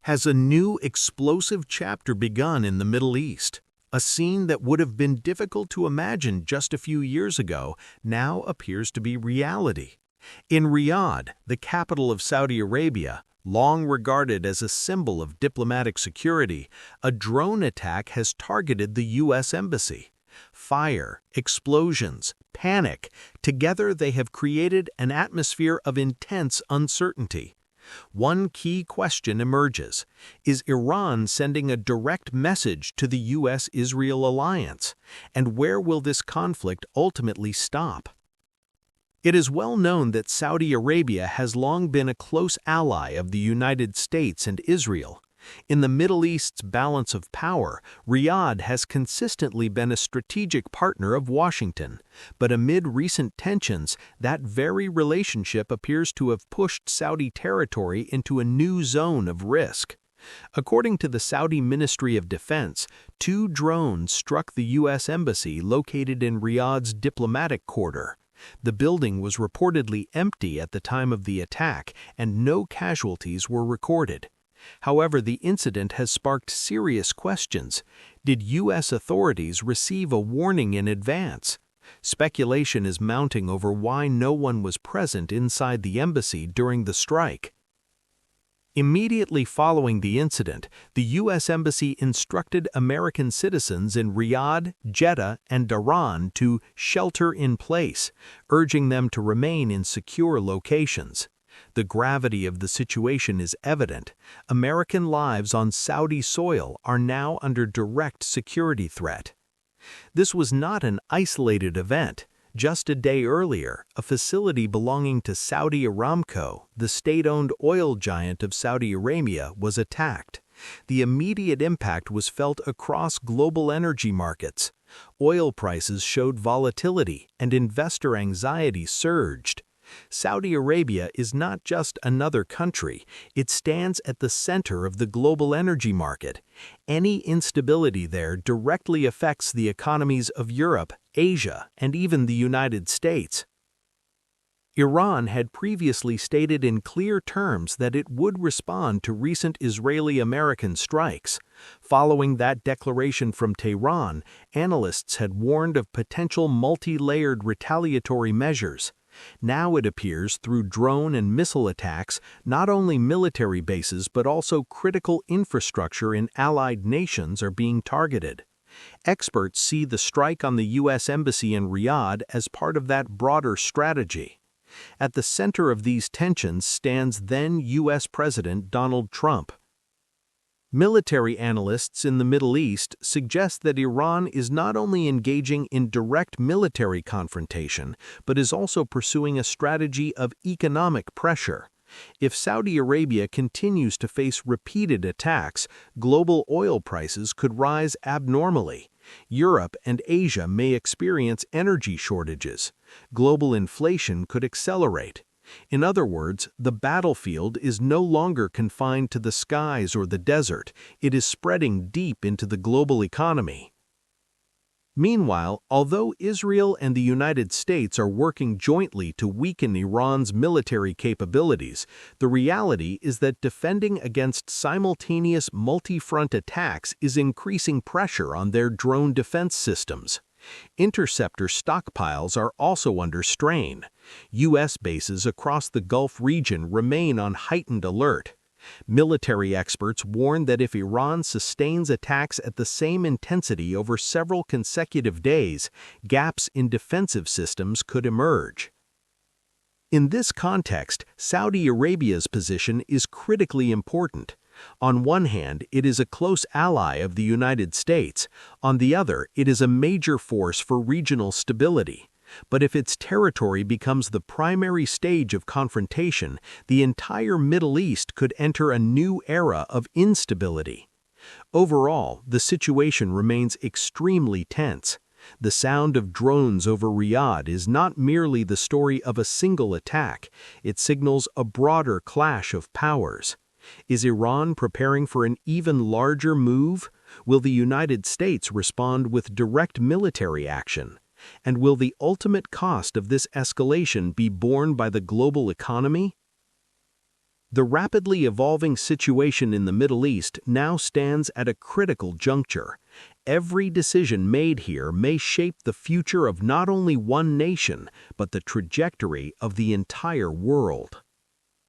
Has a new explosive chapter begun in the Middle East? A scene that would have been difficult to imagine just a few years ago now appears to be reality. In Riyadh, the capital of Saudi Arabia, long regarded as a symbol of diplomatic security, a drone attack has targeted the U.S. Embassy. Fire, explosions, panic, together they have created an atmosphere of intense uncertainty. One key question emerges: is Iran sending a direct message to the U.S. Israel alliance? And where will this conflict ultimately stop? It is well known that Saudi Arabia has long been a close ally of the United States and Israel. In the Middle East's balance of power, Riyadh has consistently been a strategic partner of Washington, but amid recent tensions, that very relationship appears to have pushed Saudi territory into a new zone of risk. According to the Saudi Ministry of Defense, 2 drones struck the U.S. Embassy located in Riyadh's diplomatic quarter. The building was reportedly empty at the time of the attack, and no casualties were recorded. However, the incident has sparked serious questions. Did U.S. authorities receive a warning in advance? Speculation is mounting over why no one was present inside the embassy during the strike. Immediately following the incident, the U.S. Embassy instructed American citizens in Riyadh, Jeddah, and Dhahran to shelter in place, urging them to remain in secure locations. The gravity of the situation is evident. American lives on Saudi soil are now under direct security threat. This was not an isolated event. Just a day earlier, a facility belonging to Saudi Aramco, the state-owned oil giant of Saudi Arabia, was attacked. The immediate impact was felt across global energy markets. Oil prices showed volatility, and investor anxiety surged. Saudi Arabia is not just another country, it stands at the center of the global energy market. Any instability there directly affects the economies of Europe, Asia, and even the United States. Iran had previously stated in clear terms that it would respond to recent Israeli-American strikes. Following that declaration from Tehran, analysts had warned of potential multi-layered retaliatory measures. Now it appears through drone and missile attacks, not only military bases but also critical infrastructure in allied nations are being targeted. Experts see the strike on the U.S. Embassy in Riyadh as part of that broader strategy. At the center of these tensions stands then U.S. President Donald Trump. Military analysts in the Middle East suggest that Iran is not only engaging in direct military confrontation, but is also pursuing a strategy of economic pressure. If Saudi Arabia continues to face repeated attacks, global oil prices could rise abnormally. Europe and Asia may experience energy shortages. Global inflation could accelerate. In other words, the battlefield is no longer confined to the skies or the desert, it is spreading deep into the global economy. Meanwhile, although Israel and the United States are working jointly to weaken Iran's military capabilities, the reality is that defending against simultaneous multi-front attacks is increasing pressure on their drone defense systems. Interceptor stockpiles are also under strain. U.S. bases across the Gulf region remain on heightened alert. Military experts warn that if Iran sustains attacks at the same intensity over several consecutive days, gaps in defensive systems could emerge. In this context, Saudi Arabia's position is critically important. On one hand, it is a close ally of the United States. On the other, it is a major force for regional stability. But if its territory becomes the primary stage of confrontation, the entire Middle East could enter a new era of instability. Overall, the situation remains extremely tense. The sound of drones over Riyadh is not merely the story of a single attack, it signals a broader clash of powers. Is Iran preparing for an even larger move? Will the United States respond with direct military action? And will the ultimate cost of this escalation be borne by the global economy? The rapidly evolving situation in the Middle East now stands at a critical juncture. Every decision made here may shape the future of not only one nation, but the trajectory of the entire world.